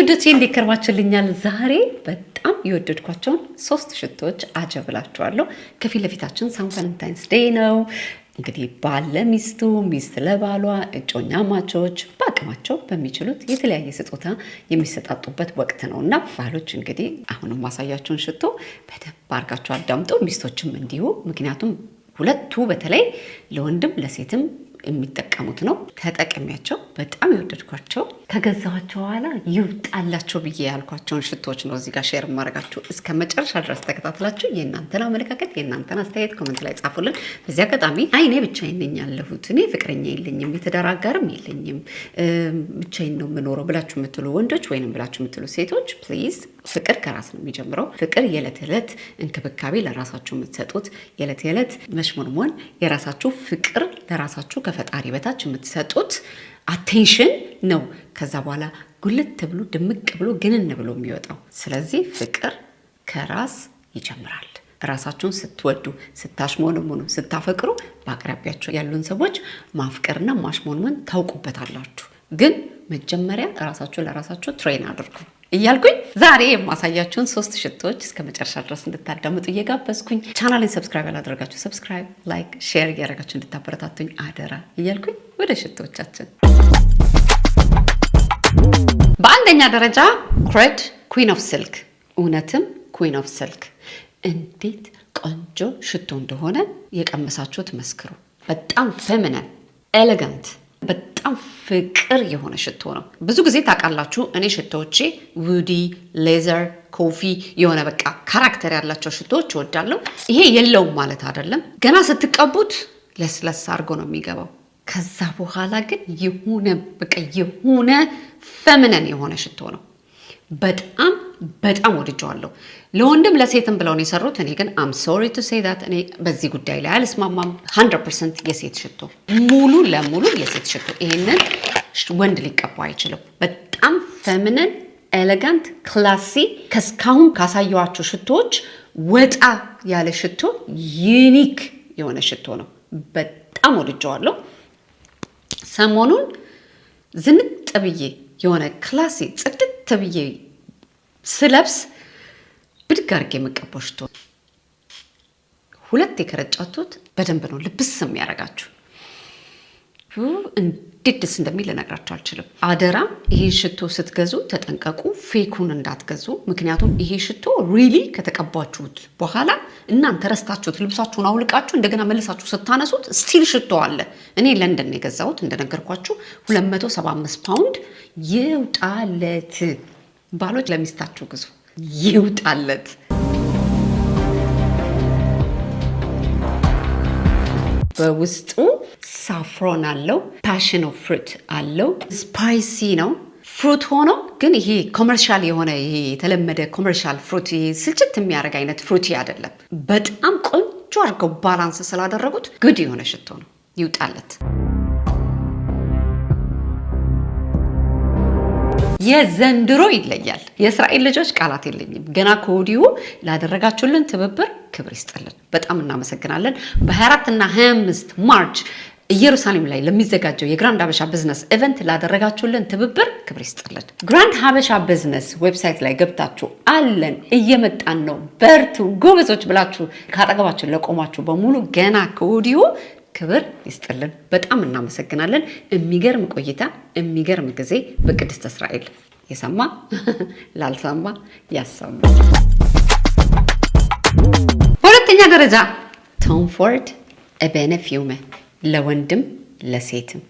ውዶቼ እንዴት ከርማችሁልኛል? ዛሬ በጣም የወደድኳቸውን 3 ሽቶዎች አጀብላችኋለሁ። ከፊት ለፊታችን ሳን ቫለንታይንስ ዴይ ነው። እንግዲህ ባለ ሚስቱ፣ ሚስት ለባሏ፣ እጮኛ ማቾች በአቅማቸው በሚችሉት የተለያየ ስጦታ የሚሰጣጡበት ወቅት ነውና ባሎች እንግዲህ አሁንም ማሳያችሁን ሽቶ በደንብ አድርጋችሁ አዳምጡ፣ ሚስቶችም እንዲሁ። ምክንያቱም ሁለቱ በተለይ ለወንድም ለሴትም የሚጠቀሙት ነው። ተጠቅሚያቸው በጣም የወደድኳቸው ከገዛኋቸው በኋላ ይውጣላቸው ብዬ ያልኳቸውን ሽቶዎች ነው እዚህ ጋር ሼር ማድረጋችሁ። እስከ መጨረሻ ድረስ ተከታትላችሁ የእናንተን አመለካከት የእናንተን አስተያየት ኮሜንት ላይ ጻፉልን። በዚህ አጋጣሚ እኔ ብቻዬን ነኝ ያለሁት፣ እኔ ፍቅረኛ የለኝም፣ የትዳር አጋርም የለኝም፣ ብቻዬን ነው የምኖረው ብላችሁ የምትሉ ወንዶች ወይንም ብላችሁ የምትሉ ሴቶች ፕሊዝ፣ ፍቅር ከራስ ነው የሚጀምረው። ፍቅር የዕለት ዕለት እንክብካቤ ለራሳችሁ የምትሰጡት የዕለት የዕለት መሽሞንሞን የራሳችሁ ፍቅር ለራሳችሁ ከፈጣሪ በታች የምትሰጡት አቴንሽን ነው። ከዛ በኋላ ጉልት ብሎ ድምቅ ብሎ ግንን ብሎ የሚወጣው። ስለዚህ ፍቅር ከራስ ይጀምራል። ራሳችሁን ስትወዱ፣ ስታሽሞንሙኑ፣ ስታፈቅሩ በአቅራቢያችሁ ያሉን ሰዎች ማፍቀርና ማሽሞንሙን ታውቁበታላችሁ። ግን መጀመሪያ ራሳችሁ ለራሳችሁ ትሬን አድርጉ እያልኩኝ ዛሬ የማሳያችሁን 3 ሽቶዎች እስከ መጨረሻ ድረስ እንድታዳምጡ እየጋበዝኩኝ ቻናሌን ሰብስክራይብ ያላደረጋችሁ ሰብስክራይብ፣ ላይክ፣ ሼር እያደረጋችሁ እንድታበረታቱኝ አደራ እያልኩኝ ወደ ሽቶዎቻችን። በአንደኛ ደረጃ ክሬድ ኩዊን ኦፍ ሲልክ። እውነትም ኩዊን ኦፍ ሲልክ እንዴት ቆንጆ ሽቶ እንደሆነ የቀመሳችሁት መስክሩ። በጣም ፌሚኒን ኤሌጋንት በጣም ፍቅር የሆነ ሽቶ ነው። ብዙ ጊዜ ታውቃላችሁ እኔ ሽቶዎቼ ውዲ፣ ሌዘር፣ ኮፊ የሆነ በቃ ካራክተር ያላቸው ሽቶዎች እወዳለሁ። ይሄ የለውም ማለት አይደለም። ገና ስትቀቡት ለስለስ አድርጎ ነው የሚገባው። ከዛ በኋላ ግን የሆነ ፌሚኒን የሆነ ሽቶ ነው። በጣም ወድጀዋለሁ። ለወንድም ለሴትም ብለው ነው የሰሩት። እኔ ግን አም ሶሪ ቱ ሴይ ዳት እኔ በዚህ ጉዳይ ላይ አልስማማም። 100% የሴት ሽቶ፣ ሙሉ ለሙሉ የሴት ሽቶ። ይሄንን ወንድ ሊቀባው አይችልም። በጣም ፌሚኒን ኤሌጋንት ክላሲ፣ ከስካሁን ካሳየዋቸው ሽቶዎች ወጣ ያለ ሽቶ፣ ዩኒክ የሆነ ሽቶ ነው። በጣም ወድጀዋለሁ። ሰሞኑን ዝንጥ ብዬ የሆነ ክላሲ ጽድት ብዬ ስለብስ ብድግ አድርጌ የምቀባው ሽቶ 2 የከረጫቱት በደንብ ነው ልብስ የሚያደርጋችሁ። እንዴት ደስ እንደሚል ልነግራችሁ አልችልም። አደራ ይሄን ሽቶ ስትገዙ ተጠንቀቁ፣ ፌኩን እንዳትገዙ። ምክንያቱም ይሄ ሽቶ ሪሊ ከተቀባችሁት በኋላ እናንተ ረስታችሁት ልብሳችሁን አውልቃችሁ እንደገና መልሳችሁ ስታነሱት ስቲል ሽቶ አለ። እኔ ለንደን ነው የገዛሁት እንደነገርኳችሁ 275 ፓውንድ። ይውጣለት ባሎች፣ ለሚስታችሁ ግዙ፣ ይውጣለት። በውስጡ ሳፍሮን አለው፣ ፓሽን ኦፍ ፍሩት አለው። ስፓይሲ ነው ፍሩት ሆኖ ግን ይሄ ኮመርሻል የሆነ ይሄ የተለመደ ኮመርሻል ፍሩት ይሄ ስልችት የሚያደርግ አይነት ፍሩት አይደለም። በጣም ቆንጆ አድርገው ባላንስ ስላደረጉት ግድ የሆነ ሽቶ ነው። ይውጣለት። የዘንድሮ ይለያል። የእስራኤል ልጆች ቃላት የለኝም። ገና ከወዲሁ ላደረጋችሁልን ትብብር ክብር ይስጥልን። በጣም እናመሰግናለን። በ24 እና 25 ማርች ኢየሩሳሌም ላይ ለሚዘጋጀው የግራንድ ሀበሻ ቢዝነስ ኢቨንት ላደረጋችሁልን ትብብር ክብር ይስጥልን። ግራንድ ሀበሻ ቢዝነስ ዌብሳይት ላይ ገብታችሁ አለን እየመጣን ነው በርቱ ጎበዞች ብላችሁ ካጠገባችሁ ለቆማችሁ በሙሉ ገና ከወዲሁ ክብር ይስጥልን። በጣም እናመሰግናለን። የሚገርም ቆይታ፣ የሚገርም ጊዜ በቅድስት እስራኤል። የሰማ ላልሰማ ያሰማ። በሁለተኛ ደረጃ ቶም ፎርድ ኤቤነ ፊውሜ። ለወንድም ለሴትም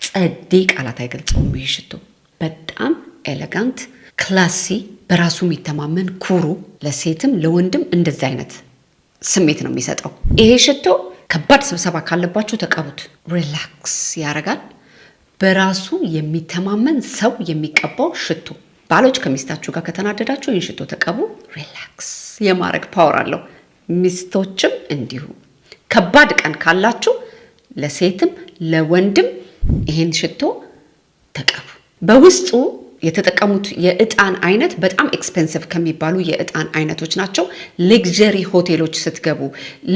ጸዴ ቃላት አይገልጸውም። ይህ ሽቶ በጣም ኤሌጋንት ክላሲ፣ በራሱ የሚተማመን ኩሩ፣ ለሴትም ለወንድም እንደዚህ አይነት ስሜት ነው የሚሰጠው ይሄ ሽቶ። ከባድ ስብሰባ ካለባችሁ ተቀቡት። ሪላክስ ያደርጋል። በራሱ የሚተማመን ሰው የሚቀባው ሽቶ። ባሎች ከሚስታችሁ ጋር ከተናደዳችሁ ይህን ሽቶ ተቀቡ። ሪላክስ የማድረግ ፓወር አለው። ሚስቶችም እንዲሁ። ከባድ ቀን ካላችሁ ለሴትም ለወንድም ይህን ሽቶ ተቀቡ። በውስጡ የተጠቀሙት የእጣን አይነት በጣም ኤክስፔንሲቭ ከሚባሉ የእጣን አይነቶች ናቸው። ሌግዠሪ ሆቴሎች ስትገቡ፣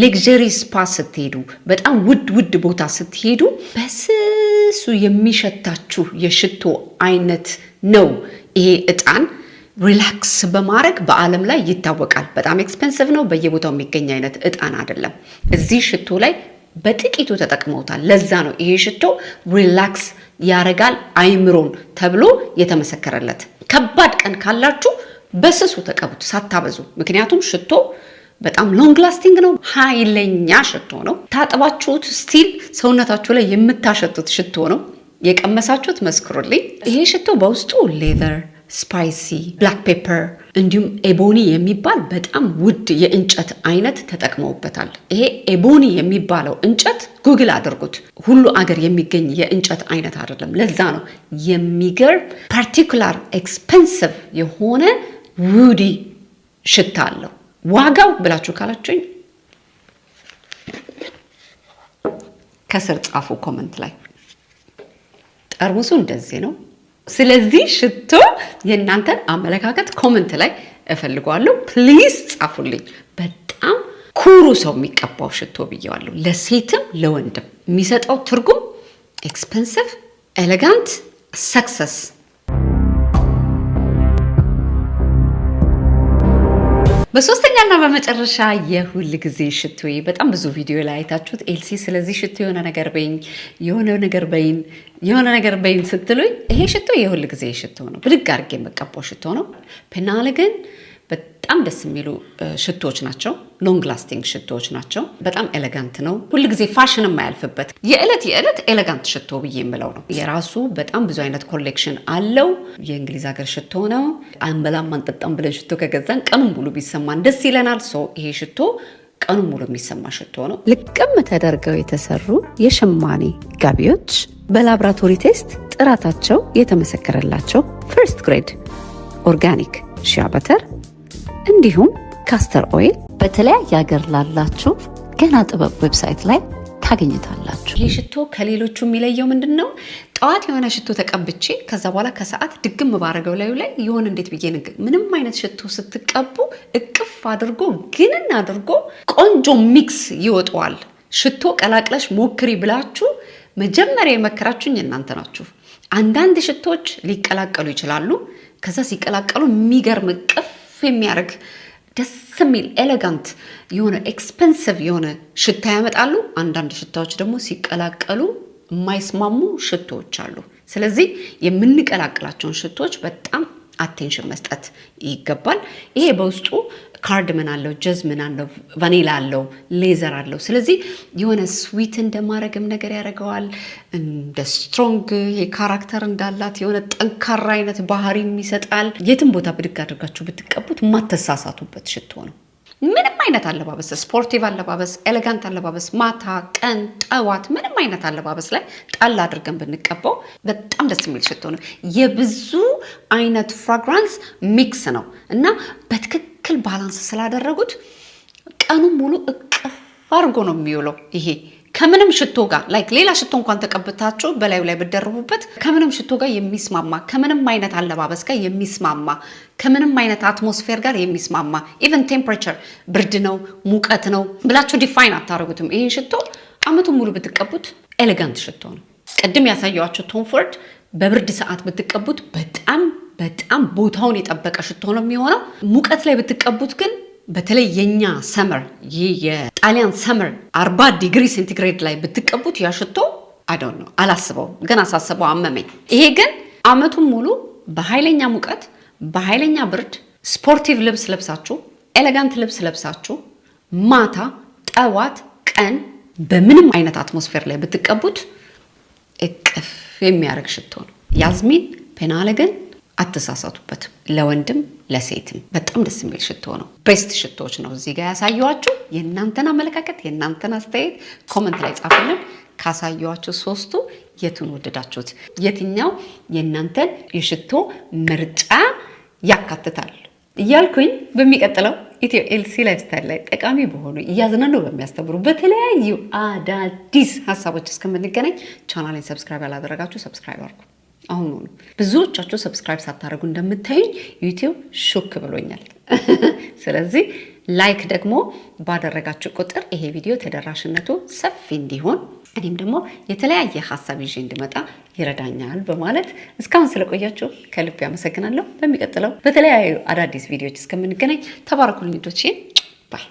ሌግዠሪ ስፓ ስትሄዱ፣ በጣም ውድ ቦታ ስትሄዱ በስሱ የሚሸታችሁ የሽቶ አይነት ነው ይሄ እጣን ሪላክስ በማድረግ በዓለም ላይ ይታወቃል። በጣም ኤክስፔንሲቭ ነው፣ በየቦታው የሚገኝ አይነት እጣን አይደለም። እዚህ ሽቶ ላይ በጥቂቱ ተጠቅመውታል። ለዛ ነው ይሄ ሽቶ ሪላክስ ያረጋል አይምሮን ተብሎ የተመሰከረለት። ከባድ ቀን ካላችሁ በስሱ ተቀቡት ሳታበዙ። ምክንያቱም ሽቶ በጣም ሎንግ ላስቲንግ ነው፣ ኃይለኛ ሽቶ ነው። ታጥባችሁት ስቲል ሰውነታችሁ ላይ የምታሸቱት ሽቶ ነው። የቀመሳችሁት መስክሩልኝ። ይሄ ሽቶ በውስጡ ሌዘር፣ ስፓይሲ፣ ብላክ ፔፐር እንዲሁም ኤቦኒ የሚባል በጣም ውድ የእንጨት አይነት ተጠቅመውበታል። ይሄ ኤቦኒ የሚባለው እንጨት ጉግል አድርጉት፣ ሁሉ አገር የሚገኝ የእንጨት አይነት አይደለም። ለዛ ነው የሚገርም ፓርቲኩላር ኤክስፔንሲቭ የሆነ ውዲ ሽታ አለው። ዋጋው ብላችሁ ካላችሁኝ ከስር ጻፉ ኮመንት ላይ። ጠርሙሱ እንደዚህ ነው። ስለዚህ ሽቶ የእናንተን አመለካከት ኮመንት ላይ እፈልገዋለሁ። ፕሊዝ ጻፉልኝ። በጣም ኩሩ ሰው የሚቀባው ሽቶ ብየዋለሁ። ለሴትም ለወንድም የሚሰጠው ትርጉም ኤክስፔንሲቭ፣ ኤሌጋንት፣ ሰክሰስ። በሶስተኛና በመጨረሻ የሁል ጊዜ ሽቶ በጣም ብዙ ቪዲዮ ላይ አይታችሁት ኤልሲ ስለዚህ ሽቶ የሆነ ነገር በይን ስትሉኝ ይሄ ሽቶ የሁል ጊዜ ሽቶ ነው። ብድግ አድርጌ የምቀባው ሽቶ ነው። ፔናልገን በጣም ደስ የሚሉ ሽቶዎች ናቸው። ሎንግ ላስቲንግ ሽቶዎች ናቸው። በጣም ኤሌጋንት ነው። ሁል ጊዜ ፋሽን የማያልፍበት የዕለት ኤሌጋንት ሽቶ ብዬ የምለው ነው። የራሱ በጣም ብዙ አይነት ኮሌክሽን አለው። የእንግሊዝ ሀገር ሽቶ ነው። አንበላም አንጠጣም ብለን ሽቶ ከገዛን ቀኑን ሙሉ ቢሰማን ደስ ይለናል። ይሄ ሽቶ ቀኑን ሙሉ የሚሰማ ሽቶ ነው። ልቅም ተደርገው የተሰሩ የሸማኔ ጋቢዎች በላብራቶሪ ቴስት ጥራታቸው የተመሰከረላቸው ፈርስት ግሬድ ኦርጋኒክ ሺያ በተር እንዲሁም ካስተር ኦይል በተለያየ ሀገር ላላችሁ ገና ጥበብ ዌብሳይት ላይ ታገኙታላችሁ። ይህ ሽቶ ከሌሎቹ የሚለየው ምንድን ነው? ጠዋት የሆነ ሽቶ ተቀብቼ ከዛ በኋላ ከሰዓት ድግም ባረገው ላይ የሆነ እንዴት ብዬ ምንም አይነት ሽቶ ስትቀቡ እቅፍ አድርጎ ግንን አድርጎ ቆንጆ ሚክስ ይወጣዋል። ሽቶ ቀላቅለሽ ሞክሪ ብላችሁ መጀመሪያ የመከራችሁኝ እናንተ ናችሁ። አንዳንድ ሽቶች ሊቀላቀሉ ይችላሉ። ከዛ ሲቀላቀሉ የሚገርም ቅፍ የሚያደርግ ደስ የሚል ኤሌጋንት የሆነ ኤክስፔንሲቭ የሆነ ሽታ ያመጣሉ። አንዳንድ ሽታዎች ደግሞ ሲቀላቀሉ የማይስማሙ ሽቶዎች አሉ። ስለዚህ የምንቀላቅላቸውን ሽቶዎች በጣም አቴንሽን መስጠት ይገባል። ይሄ በውስጡ ካርድመን አለው፣ ጀዝምን አለው፣ ቫኒላ አለው፣ ሌዘር አለው። ስለዚህ የሆነ ስዊት እንደማረግም ነገር ያደርገዋል። እንደ ስትሮንግ ካራክተር እንዳላት የሆነ ጠንካራ አይነት ባህሪም ይሰጣል። የትም ቦታ ብድግ አድርጋችሁ ብትቀቡት የማትሳሳቱበት ሽቶ ነው። ምንም አይነት አለባበስ፣ ስፖርቲቭ አለባበስ፣ ኤሌጋንት አለባበስ፣ ማታ፣ ቀን፣ ጠዋት ምንም አይነት አለባበስ ላይ ጣል አድርገን ብንቀባው በጣም ደስ የሚል ሽቶ ነው። የብዙ አይነት ፍራግራንስ ሚክስ ነው እና በትክክል ባላንስ ስላደረጉት ቀኑን ሙሉ እቅፍ አድርጎ ነው የሚውለው። ይሄ ከምንም ሽቶ ጋር ሌላ ሽቶ እንኳን ተቀብታችሁ በላዩ ላይ ብትደርቡበት ከምንም ሽቶ ጋር የሚስማማ፣ ከምንም አይነት አለባበስ ጋር የሚስማማ፣ ከምንም አይነት አትሞስፌር ጋር የሚስማማ፣ ኢቨን ቴምፕሬቸር ብርድ ነው ሙቀት ነው ብላችሁ ዲፋይን አታደርጉትም። ይሄን ሽቶ አመቱን ሙሉ ብትቀቡት ኤሌጋንት ሽቶ ነው። ቅድም ያሳየዋችሁ ቶም ፎርድ በብርድ ሰዓት ብትቀቡት በጣም ቦታውን የጠበቀ ሽቶ ነው የሚሆነው። ሙቀት ላይ ብትቀቡት ግን በተለይ የኛ ሰመር ይህ የጣሊያን ሰመር 40 ዲግሪ ሴንቲግሬድ ላይ ብትቀቡት ያ ሽቶ አላስበውም፣ ግን አሳስበው አመመኝ። ይሄ ግን አመቱን ሙሉ በኃይለኛ ሙቀት በኃይለኛ ብርድ ስፖርቲቭ ልብስ ለብሳችሁ ኤሌጋንት ልብስ ለብሳችሁ ማታ፣ ጠዋት፣ ቀን በምንም አይነት አትሞስፌር ላይ ብትቀቡት እቅፍ የሚያደርግ ሽቶ ነው። ያዝሚን ፔናልገን አትሳሳቱበትም። ለወንድም ለሴትም በጣም ደስ የሚል ሽቶ ነው። ቤስት ሽቶዎች ነው እዚህ ጋር ያሳየኋችሁ። የእናንተን አመለካከት የእናንተን አስተያየት ኮመንት ላይ ጻፉልን። ካሳየኋችሁ ሶስቱ የቱን ወደዳችሁት? የትኛው የእናንተን የሽቶ ምርጫ ያካትታል እያልኩኝ በሚቀጥለው ኢትዮ ኤልሲ ላይፍስታይል ላይ ጠቃሚ በሆኑ እያዝናኑ በሚያስተምሩ በተለያዩ አዳዲስ ሀሳቦች እስከምንገናኝ ቻናሌን ሰብስክራይብ ያላደረጋችሁ ሰብስክራይብ አድርጉ። አሁን ነው ብዙዎቻችሁ ሰብስክራይብ ሳታደርጉ እንደምታዩኝ ዩቲዩብ ሹክ ብሎኛል። ስለዚህ ላይክ ደግሞ ባደረጋችሁ ቁጥር ይሄ ቪዲዮ ተደራሽነቱ ሰፊ እንዲሆን እኔም ደግሞ የተለያየ ሀሳብ ይዤ እንድመጣ ይረዳኛል በማለት እስካሁን ስለቆያችሁ ከልብ ያመሰግናለሁ። በሚቀጥለው በተለያዩ አዳዲስ ቪዲዮዎች እስከምንገናኝ ተባረኩልኝ። ባይ